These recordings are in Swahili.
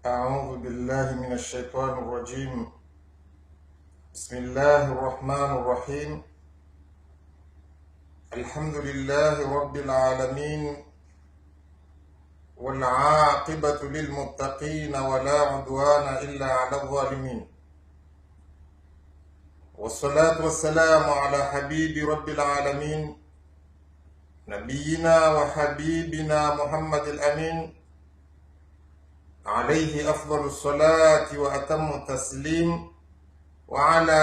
أعوذ بالله من الشيطان الرجيم. بسم الله الرحمن الرحيم. الحمد لله رب العالمين، والعاقبة للمتقين ولا عدوان إلا على الظالمين، والصلاة والسلام على حبيب رب العالمين نبينا وحبيبنا محمد الأمين، عليه أفضل الصلاة وأتم التسليم، وعلى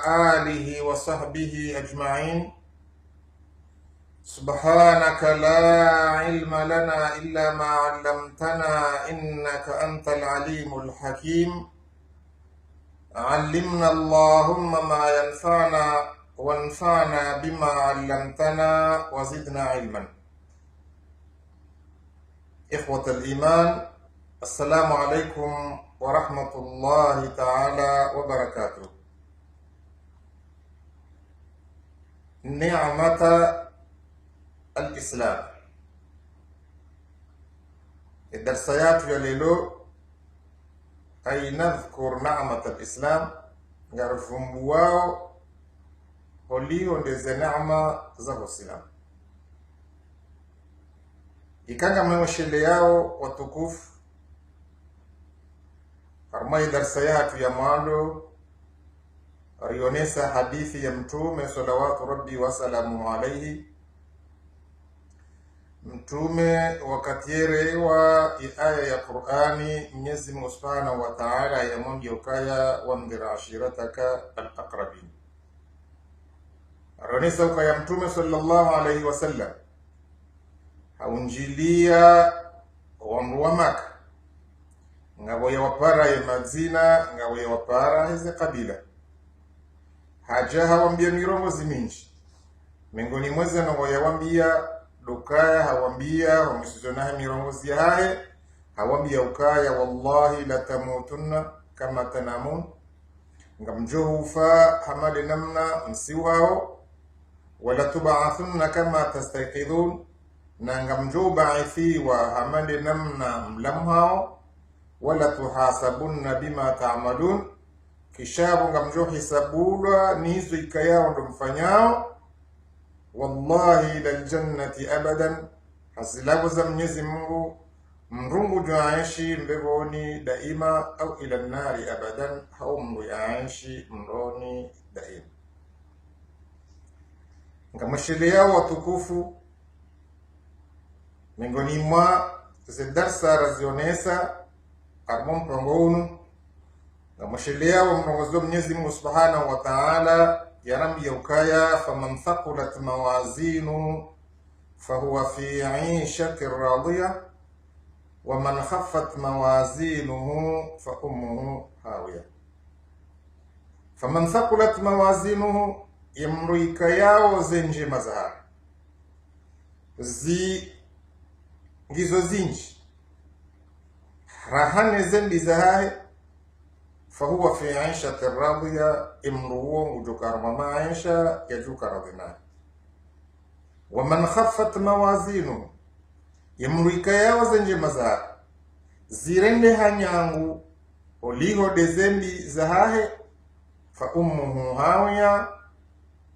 آله وصحبه أجمعين. سبحانك لا علم لنا إلا ما علمتنا إنك أنت العليم الحكيم. علمنا اللهم ما ينفعنا وانفعنا بما علمتنا وزدنا علما. إخوة الإيمان، السلام عليكم ورحمة الله تعالى وبركاته. نعمة الإسلام. الدرسيات يا ليلو أي نذكر نعمة الإسلام، نعرفهم بواو هوليو ndeze neema za Uislamu. Ikanga mweshele yao watukufu armai darsa yatu ya mwalo rionesa hadithi ya Mtume salawatu rabbi wasalamu alaihi. Mtume wakati wa aya ya Qur'ani Mwenyezi Mungu Subhanahu wa Ta'ala ya mongi ukaya wandira ashirataka al-aqrabin. Rionesa ukaya Mtume sallallahu alaihi wasallam haunjilia wandu wa Maka ngabo ya wapara ya mazina, ngabo ya wapara hizi kabila haja hawambia mirongozi minji mengoni mweze ngo yawambia dukaya hawambia wamisizonahe mirongozi hae hawambia ukaya wallahi la tamutunna kama tanamun ngamjohufa hamade namna msiwao wala tubaathunna kama tastayqidhun na ngamjo baithiwa hamade namna mlamhao wala tuhasabunna bima ta'malun kishabu ngamjo hisabulwa nizo ikayao ndo mfanyao. Wallahi ila aljannati abadan, hasilabu za Mwenyezi Mungu mrungu juaishi mbeboni daima, au ila nari abadan, hau mru yaaishi mroni daima. Ngamashile yao watukufu mingoni mwa zidarsa razionesa armon pangonu ngamashile wa mrongozo Mwenyezi Mungu Subhanahu wa Ta'ala yarambi yaukaya faman thaqulat mawazinu fahuwa fi 'ishatin radiyah wa man khaffat mawazinuhu fa ummuhu hawiya. Faman thaqulat mawazinuhu yamruika yao zenje mazahar ngizo zinji rahane zembi zahahe fahuwa fi 'ishatin radiyah, imruwo ujukarma maisha yajuka radina. Wa man khaffat mawazinu yamruika yao zenje mazahar zirende hanyangu oliho dezembi zahahe fa ummuhu hawiya,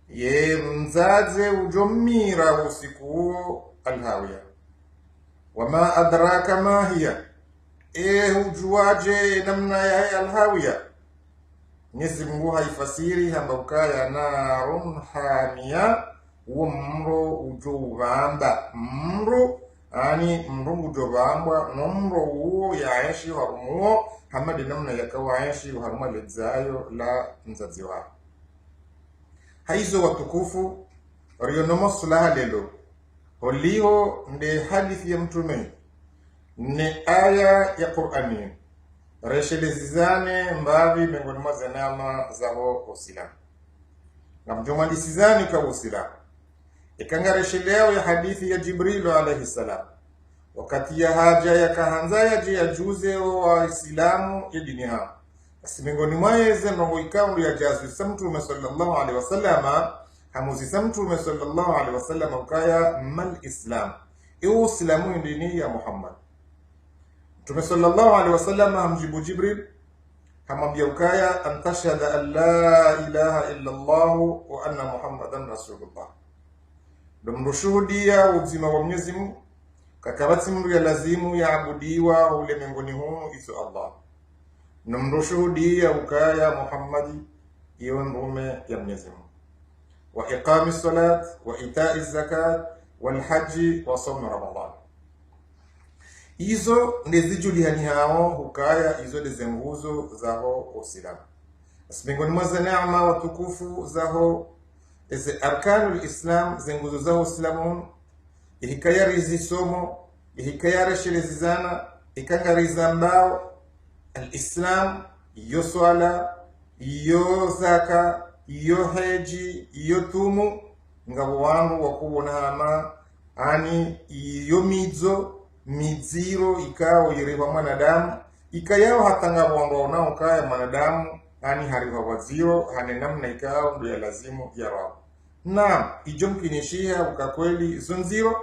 ye mzaze ujomira usiku alhawiya. Wama adraka ma hiya, ujuaje namna ya alhawiya? Mwenyezi Mungu haifasiri hamba ukaya narun hamia, uo mro ujovamba mro ani mro ujovamba nomro uo yaeshi harumuo hamadi namna yakawa yaeshi haruma lezayo la mzazi wao. Haizo watukufu rionomo sulaha lelo holiho nde hadithi ya Mtume ne aya ya Qur'ani reshelezizane mbavi mengoni mwa zanama zao Uislamu na mjomalisizani kwa Uislamu ikanga resheleo ya hadithi ya Jibril alayhi salam wakati ya haja ya kahanzaya je ya juze wa Islamu ya dini hao. Basi mengoni mwa yeze mrongo ikaundu ya jazu samtume sallallahu alaihi wasallama hamuzi samtume sallallahu alaihi wasallama ukaya mal Islam, Uislamu dini ya Muhammad Mtume sallallahu alaihi wasallam hamjibu Jibril, hamwambia ukaya antashhada an la ilaha illa Allah wa anna Muhammadan rasulullah, ndo mrushuhudia uzima wa Mwenyezi Mungu kakabati mru ya lazimu ya abudiwa ule mengoni humu iso Allah, na mrushuhudia ukaya Muhammadi iyo mrume ya Mwenyezi Mungu, wa iqami salat wa itai zakat wal haji wa sawm Ramadan. Izo ndezijulihani hao hukaya izo leze nguzo zaho Uislamu. Asmengoni mwaza neema watukufu zaho eze arkanul Islam zenguzo zaho Uislamu, ihikayari zisomo, ihikayari shirezizana, ikangariza mbao al-Islam, iyo swala, iyo zaka, iyo heji, iyo tumu, ngabo wangu wakubona hama, ani iyo mizo, miziro ikao yiriwa mwanadamu, ikayao hata ngabo wangu wanao kaya mwanadamu, ani hariwa waziro, hane namna ikao ndo ya lazimu ya rabu. Na ijomkinishia ukakweli zonziro,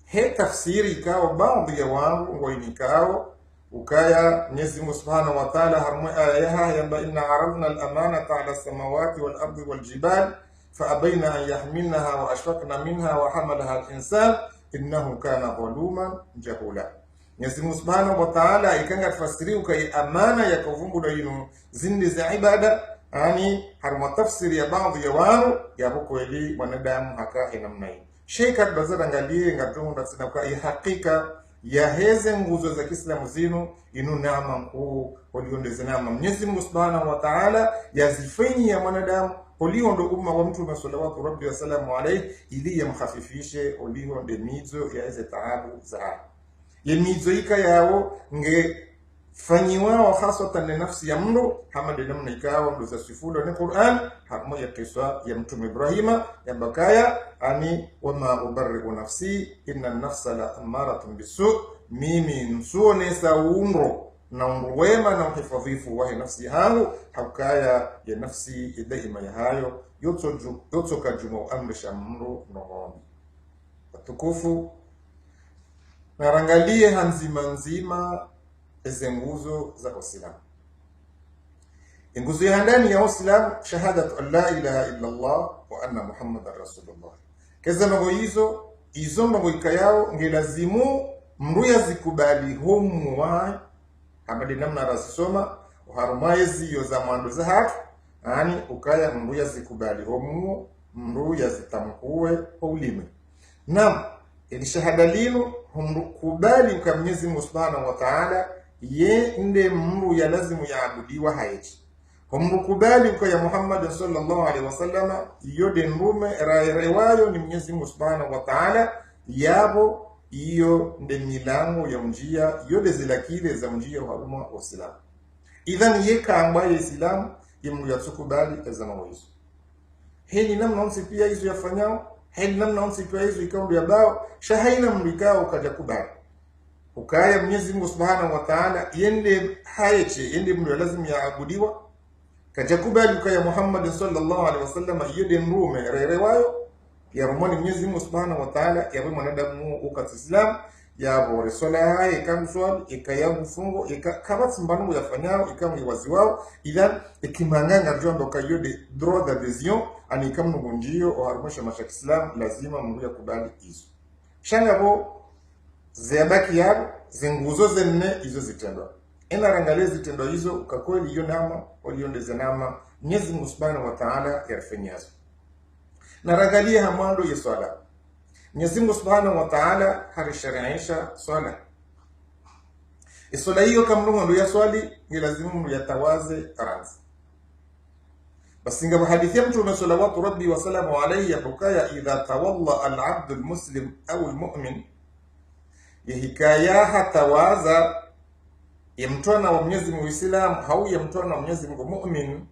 he tafsiri ikao baadhi ya wangu wainikaao, ukaya Mwenyezi Mungu Subhanahu wa Ta'ala harmu ayaha yamba inna aradna al-amanata ala samawati wal ardi wal jibal fa abayna an yahmilnaha wa ashfaqna minha wa hamalaha al-insan innahu kana zaluman jahula. Mwenyezi Mungu Subhanahu wa Ta'ala ikanga tafsiri ukai amana ya kuvumbu ino zindi za ibada, ani harmu tafsiri ya baadhi ya wangu ya kweli wanadamu haka namna hii. Sheikh bazara angalie ngatunga tsina kwa hakika ya heze nguzo za Kiislamu zinu inu neema mkuu uliondeze neema Mwenyezi Mungu Subhanahu wa Ta'ala yazifenyi ya mwanadamu uliondo umma wa Mtume sallallahu rabbi wa salamu alayhi ili yamkhafifishe ulionde mizo ya heze taabu za ye mizo ika yao nge fanyiwao hasatan nafsi ya mru hamade namna ikao ndo za sifulo ni Qur'an harmo ya kisa ya Mtume Ibrahima ya bakaya ani wama ubarri'u nafsi inna an-nafsa la amaratun bisu, mimi nsuone sa umro na umruwema na uhifadhifu wa nafsi yangu hakaya ya nafsi daima ya hayo yoto kajumo amrisha mru nohoni watukufu. Na rangalie hanzima nzima eze nguzo za Uislamu. Nguzo ya ndani ya Uislamu shahadatu an la ilaha illa Allah wa anna Muhammadar rasulullah. Keza nogo hizo nogo ikayao ngelazimu mruya zikubali humu wa hamadi namna rasoma uharumaezi yo za mwando za haki, ani ukaya mruya zikubali humu mruya zitamkuwe ulime. Naam, ili shahada lino humkubali kwa Mwenyezi Mungu Subhanahu wa Ta'ala ye nde mru ya lazimu ya abudiwa haiji. Humkubali kwa ya Muhammad sallallahu alaihi wasallam yode mrume rewayo ni Mwenyezi Mungu Subhanahu wa Ta'ala yabo iyo nde milango ya njia yode zilakile za njia wa umma wa Islam. Idhan yeka ambaye Islam yemru yatukubali ezama hizo. Hili namna onsi pia hizo yafanyao, hili namna onsi pia hizo ikaundu ya bao shahaina mrikao kajakubali. Ukaya Mwenyezi Mungu Subhanahu wa Ta'ala yende hayeche yende mru lazima ya abudiwa kajakubali ukaya Muhammad sallallahu alaihi wasallam yede mrume rerewayo ya rumani Mwenyezi Mungu Subhanahu wa Ta'ala ya mwanadamu ukati Islam ya bore sola ikamswali ikayangu fungo ikabati mbangu yafanyao ikamu waziwao idhan ikimanganga jombo kayode droit d'adhesion ani kamnu ngunjio o harmasha mashak Islam lazima mru yakubali hizo shangabo zebaki yabo zinguzo zenne hizo zitendo ina rangalia zitendo hizo ukakweli hiyo nama waliondeze nama Mwenyezi Mungu Subhanahu wa Ta'ala yarfenyazo. Na rangalia hamando ya swala. Mwenyezi Mungu Subhanahu wa Ta'ala harishariisha swala. Swala hiyo kama ndo ya swali ni lazima muyatawaze ranzi. Basi ngabo hadithi ya Mtume sallallahu rabbi wa salamu alayhi yabukaya idha tawalla al-'abdu al-muslim au al-mu'min hikaya hatawaza yamtona wa Mwenyezi Mungu Islam au yamtona wa Mwenyezi Mungu mu'min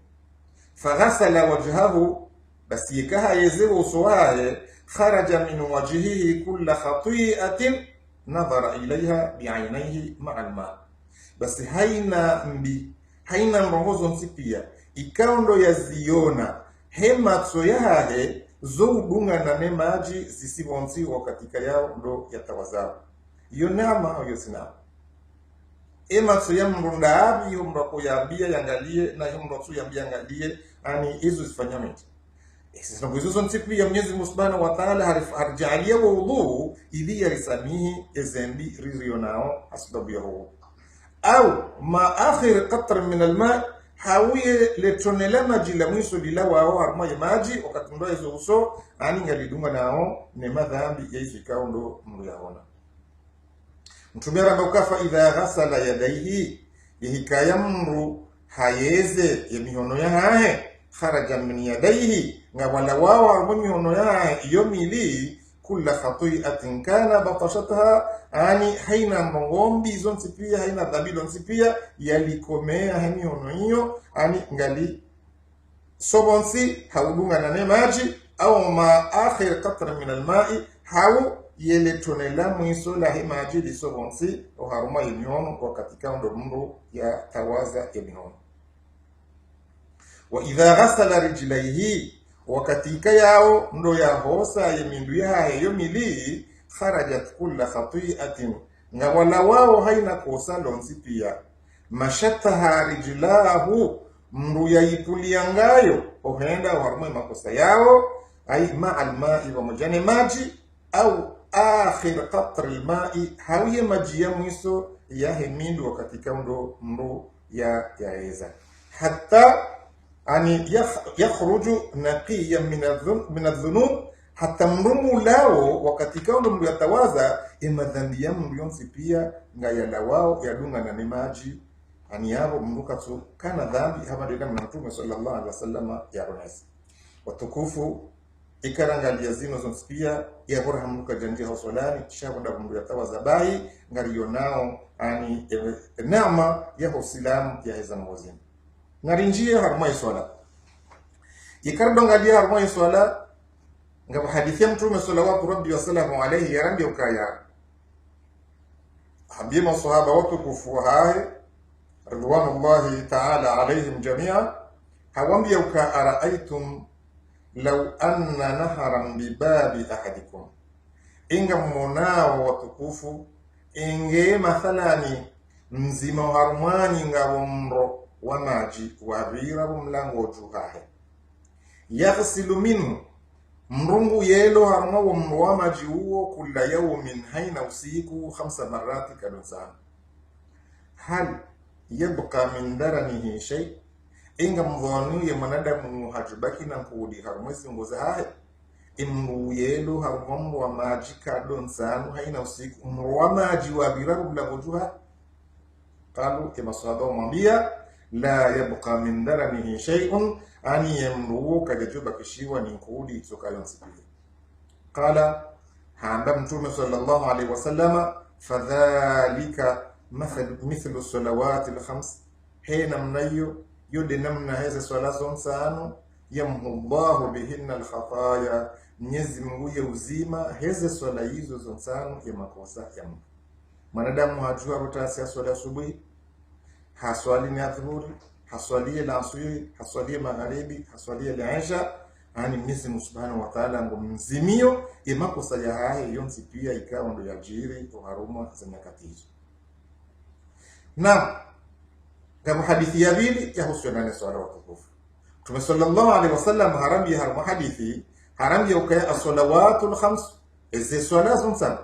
faghasala wajhahu basi yakaha yezewa usowaye kharaja min wajhihi kulla khati'atin nadhara ilayha bi'aynayhi ma'a al-ma, basi haina mrongozo nsipia ikaundo yaziona hematso yahe zo udunga na nemaji zisibonzi wakatika yao ndo yatawazao iyo nama au yosina. ema tu ya mrunda abi yumra kuyambia yangalie na yumra tu yambia yangalie ani hizo zifanya miti sisi tunakuizo ntipi ya Mwenyezi Mungu Subhanahu wa Ta'ala harjalia wudu ili yarisamihi ezembi rizio nao asbabu ya huo au ma akhir qatr min alma hawiye letonela maji la mwiso lila wao harma ya maji wakatundwa hizo uso ani ngalidunga nao ne madhambi yaifika ndo mru yaona mtume ramba ukafa idha ghasala yadaihi yihikaya mru hayeze ya mihono ya hae kharaja min yadaihi ngawala wao harma mihono ya hae iyo mili kula khati'atin kana batashataha ani haina mongombi zonsi pia haina dhambi zonsi pia yalikomea hemi hono hiyo ani ngali sobonsi haudunga na maji au ma akhir qatra min alma'i hau yeletonela mwiso la maji li sobonsi o haruma yemihono kwa katika ndo mndo ya tawaza yemihono wa idha ghasala rijlaihi wakatika yao ndo ya hosa yemindu ya hiyo mili kharajat kulla khati'atin nga wala wao haina kosa lonzi pia mashataha rijlahu mndu yaipuliangayo ohenda warumwe makosa yao ay ma alma'i wa majani maji au akhir qatr alma'i hawiye maji ya mwiso ya hemindu wakatika ndo ya yaeza hatta ani yakhruju naqiyan min adh-dhunub hata mrumu lao wakatika ndo yatawaza emadhambi ya mrionsi pia ngayala wao yadunga na maji ani yabo mruka tu kana dhambi hapa ndio na Mtume sallallahu alaihi wasallam ya ronesi watukufu ikarangalia zino zonsi pia ya bora mruka janji hasolani kisha kwenda mru yatawaza bai ngaliyo nao ani neema ya uislamu ya hezan wazin ngarinjie harmai swala ikardongalia harmai swala ngaba hadithi ya Mtume sallallahu rabbi wasallam alayhi yarambi ukaya habia masahaba watukufu hae ridwanullahi ta'ala alayhim jami'a hawambia uka araaitum law anna naharan bibabi ahadikum inga mmonao watukufu inge mathalani mzima harmani ngabo mro wa maji wa bira mlango juhahe yaghsilu minhu mrungu yelo harma wa mwa maji huo kula yawmin haina usiku 5 marati kadonsan hal yabqa min daranihi shay inga mdhani ya manadamu hajibaki na kudi harmwezi ngoza hae imru yelo harma wa maji kadonsan haina usiku mwa maji wa bira mlango juha qalu kama sahaba mwambia la yabqa min daranihi shay'un ani yamru kajajuba kishiwa ni kudi itokayo nsipili qala hamba Mtume sallallahu alaihi wasallam fadhalika mithlu salawati al-khams hina mnayo yode namna hizo swala zonsano yamhullahu bihinna al-khataya Mwenyezi Mungu ya uzima hizo swala hizo zonsano ya makosa ya mtu mwanadamu hajua rutasi ya swala asubuhi haswali ni adhuhuri haswalie la asiri haswalie magharibi haswalie la isha ani Mwenyezi Mungu Subhanahu wa Ta'ala ngomzimio imakosa ya haye yonsi pia ikawa ndo yajiri uharuma za nyakati hizo na kama hadithi ya pili yahusiana na swala watukufu Mtume sallallahu alaihi wasallam harambi harma hadithi harambi ukaya as-salawatul khams izi salatu sana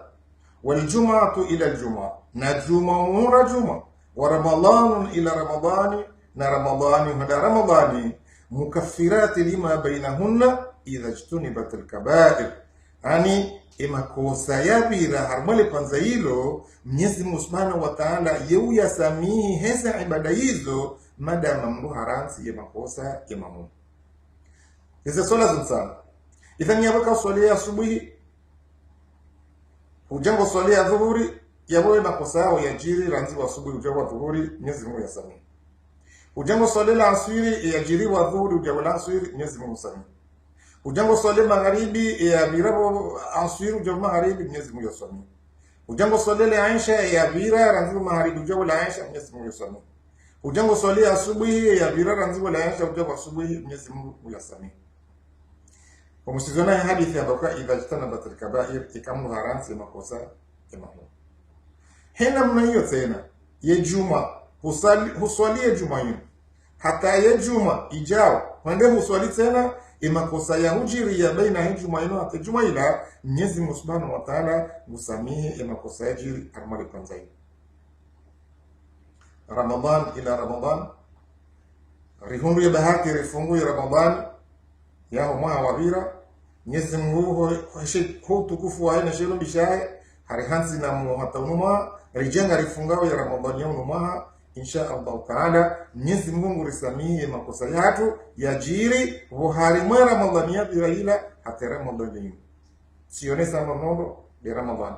wal jum'atu ila al-jum'a na jum'a wa ramadan ila ramadani na ramadani hada ramadani mukaffirati lima bainahunna idha ijtunibat al-kaba'ir ani imakosa yabira harmale kwanza hilo Mwenyezi Mungu Subhanahu wa Ta'ala yeu yasamihi hesa ibada hizo madama mru haransi ya makosa ya mamu hizo swala zunsan idhan yabaka swali asubuhi ujango swali adhuhuri yawe makosa yao yajiri ranzi wa asubuhi ujango adhuhuri Mwenyezi Mungu yasamihi ujango swali la asiri yajiri wa adhuhuri ujango la asiri Mwenyezi Mungu yasamihi ujango swali magharibi ya birabo asiri ujango magharibi Mwenyezi Mungu yasamihi ujango swali la Aisha ya bira ranzi magharibi ujango la Aisha Mwenyezi Mungu yasamihi ujango swali asubuhi ya bira ranzi la Aisha ujango asubuhi Mwenyezi Mungu yasamihi kwa msizona hadithi ambayo idha jtanabat al-kaba'ir ikamu haransi makosa ya mahmud hena mna hiyo tena ye juma huswalie juma hiyo hata ye juma ijao wende huswali tena makosa ya hujiri ya baina ya juma ino hata juma ila Mwenyezi Mungu Subhanahu wa Ta'ala musamihi makosa ya jiri armali kwanza hiyo. Ramadan ila Ramadan rihundu ya bahati rifungu ya Ramadan ya mwa wabira Mwenyezi Mungu ho tukufu wa ina shelo bishaye harihanzi na mu hata unuma rijenga rifungao ya Ramadan ya unuma insha Allah Ta'ala Mwenyezi Mungu risamihi makosa yatu yajiri buhari mwa Ramadan ya bila hata Ramadan sione sama nodo de Ramadan.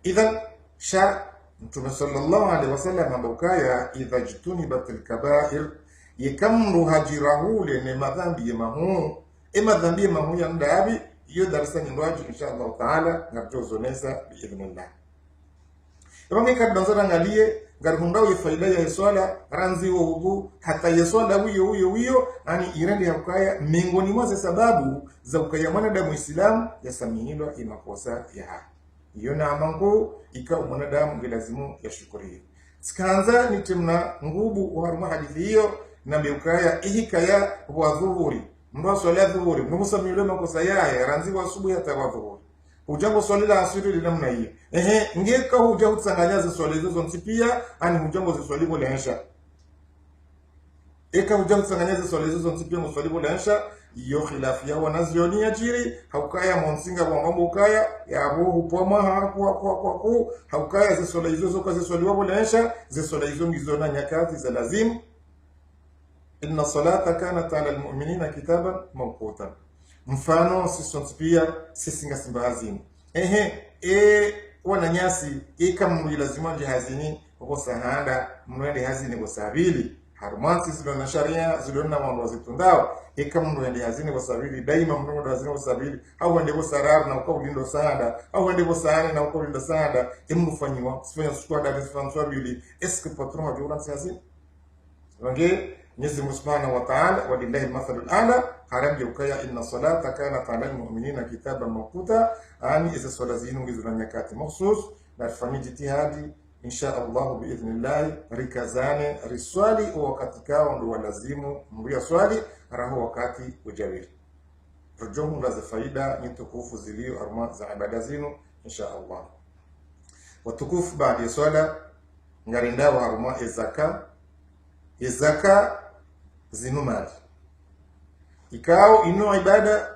Idhan sha Mtume sallallahu alaihi wasallam ambokaya idha jtunibatil kaba'ir yakamru hajirahu li madhambi mahu madhambi mahu ya ndabi hiyo darasa ni ndoaji insha Allah Ta'ala ngatozoneza biidhnillah. Ibange kadonza ngalie garhundao ya faida ya swala ranzi wa wudu hata ya swala huyo ani irende yakaya miongoni mwa sababu za ukaya mwanadamu Muislamu yasamihilo makosa ya hiyo na amangu ikawa mwanadamu bilazimu ya shukuri. Sikaanza ni timna ngubu wa hadithi hiyo na miukaya ihikaya wa dhuhuri mwa swala dhuhuri mnusamihilo makosa ya ranzi wa asubuhi hata wa dhuhuri ujango swali la asiri li namna hiyo ngeka huja kutsanganya za swali hizo nsipia ani hujango za swali bole hensha eka hujango kutsanganya za swali hizo nsipia swali bole hensha iyo khilafia wanazioni ya jiri haukaya monsinga wa mambo kaya ya abu poma hapo haukaya za swali hizo zoka za swali bole hensha za swali hizo ngizona nyakati za lazim inna salata kanat ala almu'minina kitaban mawqutan. Mfano sisi sisi ngasimba hazini wana nyasi kama lazima hazini kwa sahanda mwende hazini kwa sabili harumansi zilona sharia zilona mambo zitundao kama mwende hazini kwa sabili daima mwende hazini kwa sabili au wende kwa sarar na kwa ulindo sahanda au wende kwa sahani na kwa ulindo sahanda mfanywa sifanya sukwa da sifanya bili eske patron wa joran hazini wange Mwenyezi Mungu Subhanahu wa Ta'ala walillahi mathalul a'la haram yukaya inna salata kanat 'ala al-mu'minina kitaban mawquta ani isa swala zinu ngizuna nyakati mahsus na tufanye jitihadi insha Allah biidhnillah rikazane riswali wakati kao ndo walazimu mria swali raho wakati ujawiri rujumu za faida ni tukufu zilio arma za ibada zinu insha Allah watukufu baada ya swala ngarinda wa arma zaka zinu mali ikao ino ibada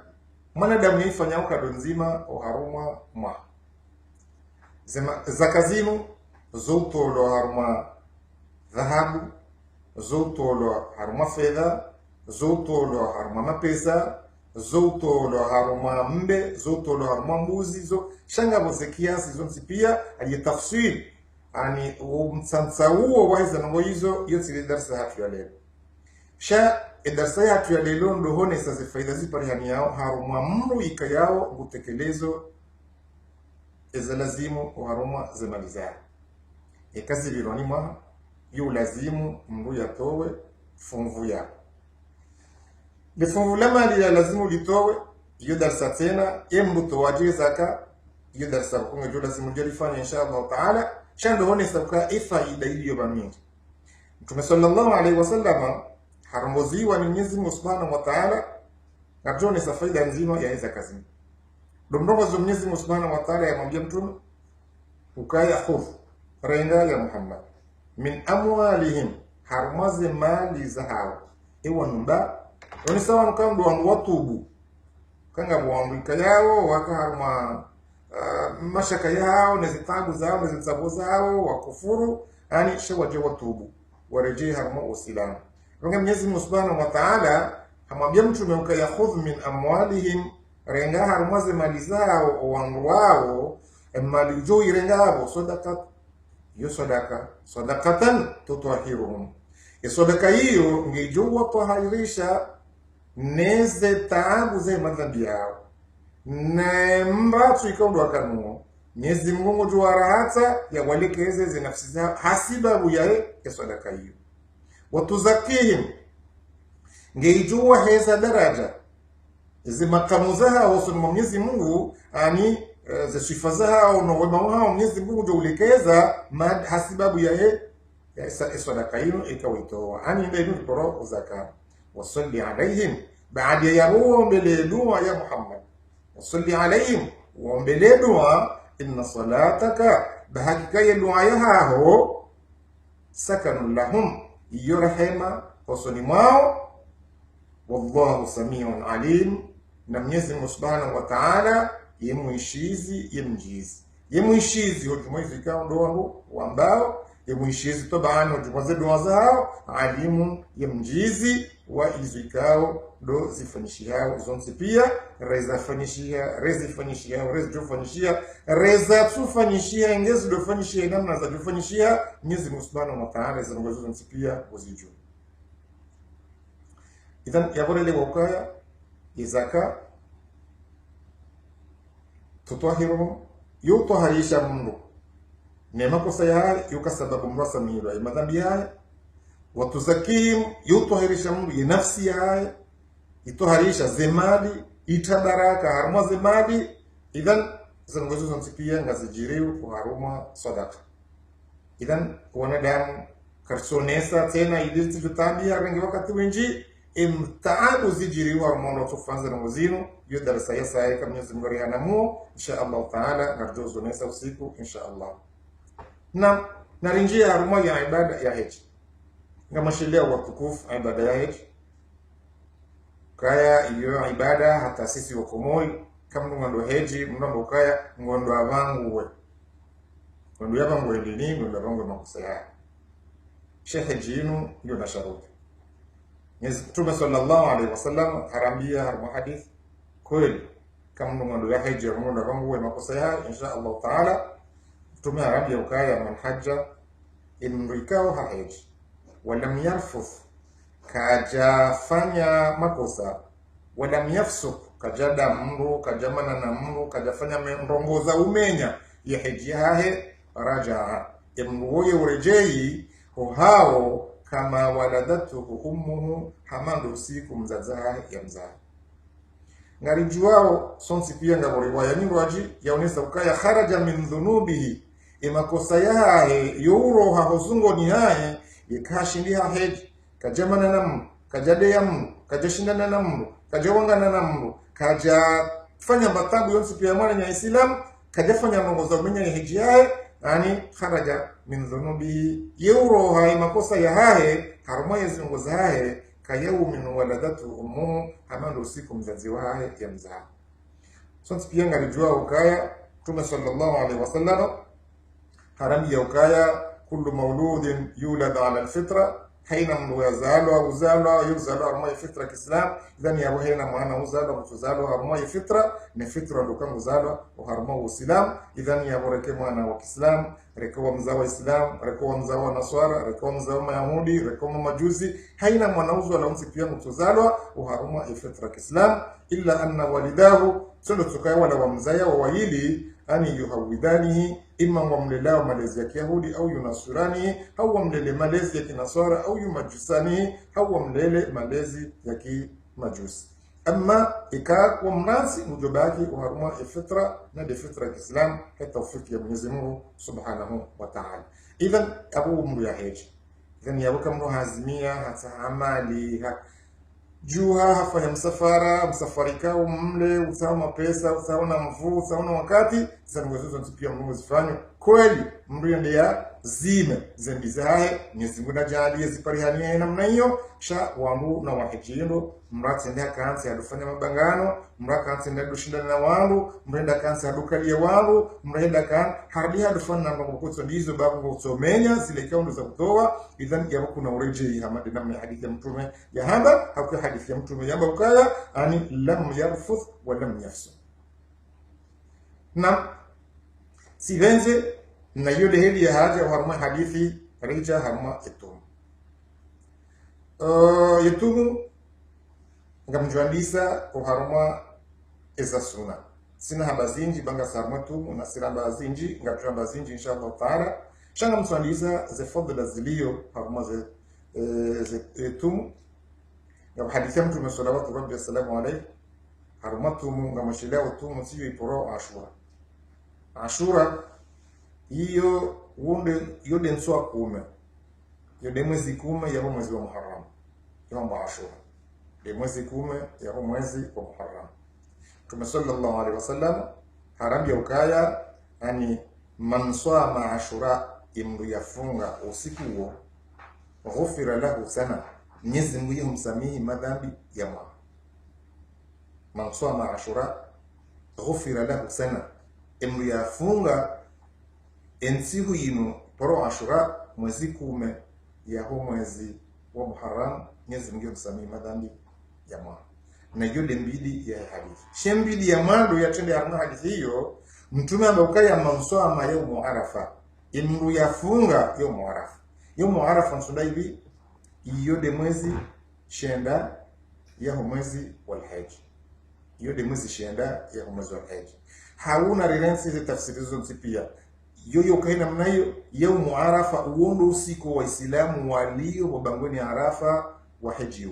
mwanadamu yifanya ukado nzima oharuma mwa zaka zinu zutolo haruma dhahabu zutolo haruma fedha zutolo haruma mapesa zutolo haruma mbe zutolo haruma mbuzi zo shangabo zekiasi zonsi pia aliyetafsiri ani umtsansa huo waiza nango hizo yote darasa hatu ya leo sha darasa hatu ya leo ndo hone sasa faida ziparihani yao haruma mru ikayao gutekelezo ezalazimu haruma zemalizao kazi vironi mwa yu lazimu mru yatowe funvu yao lifunvu lama li lazimu litowe yu darasa tena mru towaji zaka yu darasa kunga yu lazimu jarifanya insha Allah Ta'ala shando hone sabka faida hiyo bamingi. Mtume sallallahu alaihi wasallam haramboziwa ni Mwenyezi Mungu Subhanahu wa Ta'ala ngajone sa faida nzima ya hizo kazi. Domdogo za Mwenyezi Mungu Subhanahu wa Ta'ala yamwambia mtume ukaya khuf renga ya Muhammad min amwalihim harmazi mali zahao ewa nunda oni sawa nkamdo wangu watubu kanga bwambika yao wakaharma mashaka yao na zitabu zao na zitabu zao wakufuru ani shawaje watubu warejee harma usilamu. Mwenyezi Mungu Subhanahu wa Ta'ala hamwambia mtume ukayakhudh min amwalihim renga harmazi mali zao wangu wao mali jo irengabo sadaqat yo sadaqatan tutahhiruhum sadaka hiyo ngejo watahirisha neze taabu za madhambi yao na mbatu ikaundwa kanuo Mwenyezi Mungu juwarahata ya walekeze ze nafsi zao hasibabu ya sadaka hiyo watuzakihim ngeijua heza daraja hizi makamu zao wasunu Mwenyezi Mungu ani za sifa zao na wema wao Mwenyezi Mungu juulekeza hasibabu ya sadaka ino ikawitoa ani ndio poro zaka. Wasalli alaihim baada ya mbele dua ya Muhammad, wasalli alaihim wa mbele dua inna salataka bahakika ya dua ya hao sakanun lahum yurhama wasoni mwao. Wallahu samiun alim, na Mwenyezi Mungu Subhanahu wa Ta'ala yemuishizi yemjizi yemuishizi hujumaizi kao ndo wangu ambao yemuishizi tobano hujumaizi dua zao alimu yemjizi wa izikao ndo zifanyishia zonse pia reza fanyishia reza tufanyishia ingezi do fanyishia namna za kufanyishia Mwenyezi Mungu Subhanahu wa Ta'ala zongozo zonse pia uziju. Idhan yaborele wakaya izaka tutwahiruhum yutoharisha mundu nema kosa yae yuka sababu mrasa miro ya madhambi yae, watuzakihim yutoharisha mundu ya nafsi yae itoharisha zemadi itabaraka haruma zemadi. Idhan zangozo zansikia ngazijiriu kuharuma sadaka. Idhan wanadamu karsonesa tena idisi jutabia rengi wakati wenji imtaadu zijiriu haruma tufanza na muzinu yu darasa ya saa kama Mwenyezi Mungu yanamu insha Allah Taala narjozo nesa usiku insha Allah. Na narinjia haruma ya ibada ya haji ngama shilea watukufu ibada ya haji kaya iyo ibada hata sisi wakomoi kama ngondo haji mnambo kaya ngondo avangu we ngondo yavangu elini ngondo avangu makusaya Sheikh jinu yo na sharuti Mtume sallallahu alaihi wasallam harambia harma hadith kweli kama ngondo ya haji ngondo avangu we makusaya insha Allah Taala. Mtume harambia ukaya man hajja imrikao haji walam yarfuth kajafanya makosa walam yafsuk kajada mru kajamana na mru kajafanya mrongoza umenya ya haji yahe rajaa imruye urejei hao kama waladatuhu ummuhu hamando siku mzazaha ya mzaha. Ngarijuao sonsi pia ngaboriwaya nyingwaji yaonesa ukaya kharaja min dhunubihi imakosa yahe yuro hahozungo ni hae ikashindi haji kajamana na mru kajade ya mru kajashindana na mru kajawangana na mru kajafanya mbatambu yonsi pia mwana ya Islam kajafanya mrongoza umenya ya haji yahe yani kharaja min dhunubihi yuro hae makosa ya hae haruma ya zingoza hae kayaumin waladatu ummuhu hamando siku mzazi wahe ya mzaha. Sonsi pia ngarijua ukaya Mtume sallallahu alaihi wasallam harami ya ukaya kullu mauludin yulad ala alfitra haina mnu yazalwa uzalwa yuzalwa haruma ya fitra kislam. Idhani ya wahena mwana uzalwa kutuzalwa haruma ya fitra ni fitra ndukangu uzalwa haruma uislam. Idhani ya wareke mwana wa kislam rekowa mzawa islam rekowa mzawa naswara rekowa mzawa mayahudi rekowa majuzi haina mwana uzwa la unsi pia mtuzalwa haruma ya fitra kislam illa anna walidahu solo tukaya wala wa mzaya wa wahili ani yuhawidanihi ima wamlelao malezi ya Kiyahudi au yunasurani au wamlele malezi ya kinaswara au yumajusani au wamlele malezi ya kimajusi. Amma ika wamnasi mjobaki uharuma ifitra na defitra kislam hata ufiki ya Mwenyezi Mungu Subhanahu wa Ta'ala. Idhan abu umru ya haji idhan ya waka mru hazimia hata amali juha hafanya msafarika umle usawa mapesa usawa na mvuu usawa na wakati zangozo pia Mungu zifanywe kweli mru ya zime zembizahe Mwenyezi Mungu najalie ziparihanie namna hiyo sha wangu na wahijindo mratende kansi adufanya mabangano mrakansi ndio shindana na wangu mrenda kansi adukalie wangu mrenda kan harbi adufanya na mkutso ndizo babu kusomenya zile kaundo za kutoa. Idhan ya kuna urejei hamadi namna hadithi ya Mtume ya hamba hakuwa hadithi ya Mtume yamba ukaya ani lam yarfuth wa lam yafsu na sivenze na yule heli ya haja harma hadithi rija harma yetumu ngamjwandisa uharma eza suna sina habazinji banga sarma tumu na sina bazinji ngatuna bazinji inshallah taala shanga mswandisa ze fadla zilio harma ze tumu ngam hadithi Mtume sallallahu alayhi wasallam alayhi harma tumu ngamashilao tumu siyo iporo ashura hiyo wonde yode nswa kume yo de mwezi 10 ya mwezi wa Muharram yom Ashura de mwezi 10 ya mwezi wa Muharram. Mtume sallallahu alaihi wasallam haram ya ukaya ani man sama Ashura imru yafunga usiku huo ghufira lahu sana, Mwenyezi Mungu yumsamihi madhambi ya mwaka. Man sama Ashura ghufira lahu sana, imru yafunga ensihu yinu poro Ashura mwezi 10 ya mwezi wa Muharram, Mwenyezi Mungu yumsamihi madhambi ya mwaka. Na yule mbili ya hadithi shembili ya mando ya tende ya hadithi hiyo, mtume ambaye mamsoma yaumu Arafa imru yafunga yaumu Arafa. Yaumu Arafa nsunda hivi iyo de mwezi shenda ya mwezi wal Hajj, iyo de mwezi shenda ya mwezi wal Hajj. Hauna referensi za tafsiri zote pia yoyo kaina mnayo yaumu Arafa uondo usiku wa Islamu walio mbangoni Arafa wa Hajji.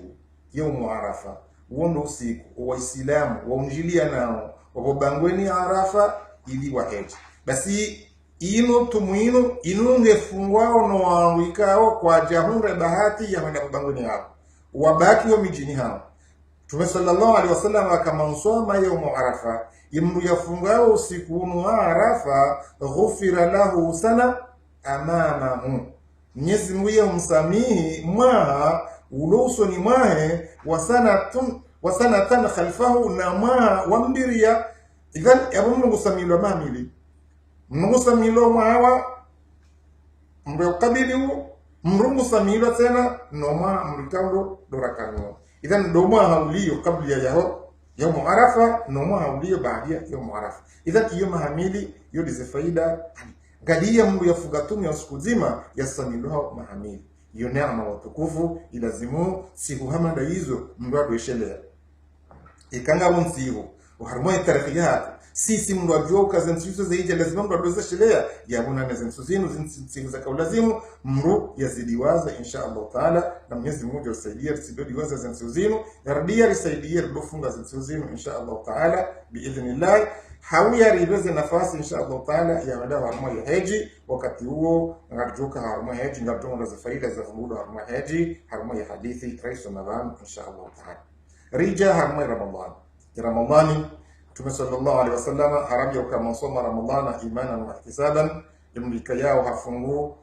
Yaumu Arafa uondo usiku wa Islamu waunjilia nao wabangweni Arafa ili wa Hajji. Basi ino tumuino inunge fungwao no wawikao kwa jahunre bahati ya wenda mbangweni hao wabaki wa mijini hao. Mtume sallallahu alaihi wasallam akamanusoma yaumu Arafa imru yafungao usiku wa Arafa ghufira lahu sana amamahu, Mwenyezi Mungu yumsamihi mwaha ulosoni mwahe wasanatan khalfahu na mwaha wambiria. Idhan yabu Mungu samilo mamili Mungu samilo mwawa mbe ukabiliu Mungu samilo tena noma mrikando dorakano. Idhan doma hauliyo kabla ya yaho yaumu Arafa, noma hauliyo baadia yaumu Arafa. Idhan iyo mahamili yo dize faida gadia Mungu yafugatumi ya siku zima ya samilo hao mahamili. Iyo neema watukufu ilazimu siku hamada hizo Mungu adweshelea ikanga wonsiho uharmoe tarikhihat sisi Mungu ajoka zensuzo zaidi lazima Mungu adweshelea yabuna na zensuzinu zinsizo za kaulazimu Mungu yazidiwaza insha Allah taala, na Mwenyezi Mungu yosaidia tsidiwaza zensuzinu yardia risaidia dofunga zensuzinu insha Allah taala biidhnillah. Hawia ribeze nafasi insha Allah taala ya wada harma ya Haji. Wakati huo ngajoka harma ya Haji ngatonga za faida za fungudo harma ya Haji, harma ya hadithi raisu naban insha Allah taala. Rija harma ya Ramadhani Mtume sallallahu alaihi wasallam haram ya kama soma Ramadhana imanan wa ihtisaban, imlika yao hafungu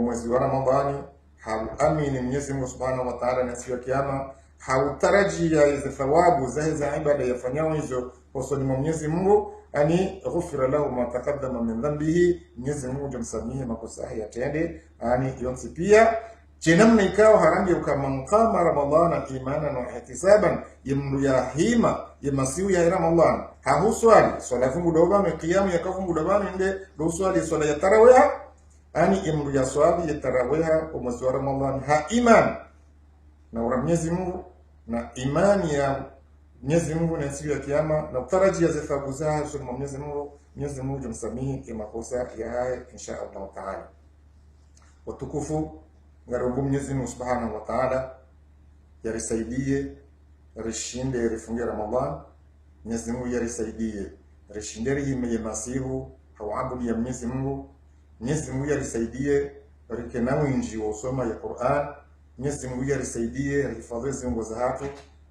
mwezi wa Ramadhani hauamini Mwenyezi Mungu subhanahu wa ta'ala na siku ya kiyama, hautarajia hizo thawabu za ibada yafanyao hizo kwa Mwenyezi Mungu, ani ghufira lahu ma taqaddama min dhanbihi, Mwenyezi Mungu jumsamihi makosa yatende ani yonsi pia chenamna ikao harangi ukamqama Ramadhana imanan wa ihtisaban yimru ya hima yamasiu ya Ramadhan hahuswali swala fungu dobana qiyam ya kafungu dobana inde do swali swala ya tarawih ani imru ya swali ya tarawih kwa mwezi wa Ramadhan ha iman na Mwenyezi Mungu na imani ya Mwenyezi Mungu na siku ya kiyama na utarajia za thawabu zao kwa Mwenyezi Mungu jumsamihi makosa ya haya insha Allah taala. Watukufu ngarobu Mwenyezi Mungu subhanahu wa ta'ala yarisaidie rishinde rifunge Ramadhan. Mwenyezi Mungu yarisaidie rishinde rihime masihu hawaabudu ya Mwenyezi Mungu. Mwenyezi Mungu yarisaidie rikenamu inji usoma ya Qur'an. Mwenyezi Mungu yarisaidie rihifadhi zingo za hatu,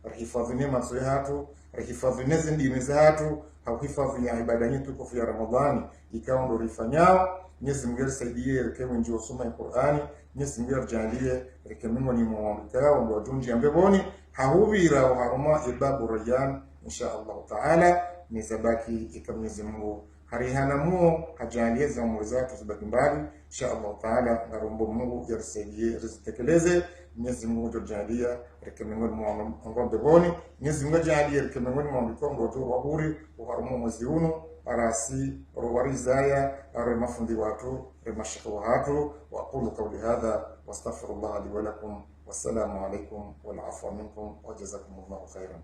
rihifadhi neema za hatu, rihifadhi nezindi za hatu, hauhifadhi ya ibada yetu kwa ya Ramadhani ikawa ndo rifanyao. Mwenyezi Mungu yarisaidie rikemu inji usoma ya Qur'ani. Mwenyezi Mungu yarjalie rikemu ni muamka ndo tunji ambeboni hahubira wa haruma ibabu rayan insha Allah taala. Nizabaki ikamwenyezi Mungu harihana mu hajalie za mwezatu zibaki mbali insha Allah taala. Ngarombo Mungu yarisaidie rizitekeleze. Mwenyezi Mungu yarjalia rikemu ni muamka mbeboni. Mwenyezi Mungu yarjalie rikemu ni muamka ndo wahuri wa haruma mwezi uno arasi warizaya are mafundi watu mashaka watu. Wa aqulu qawli hadha wastaghfirullah li wa lakum. Wassalamu alaykum wal afwa minkum wa jazakumullahu khairan.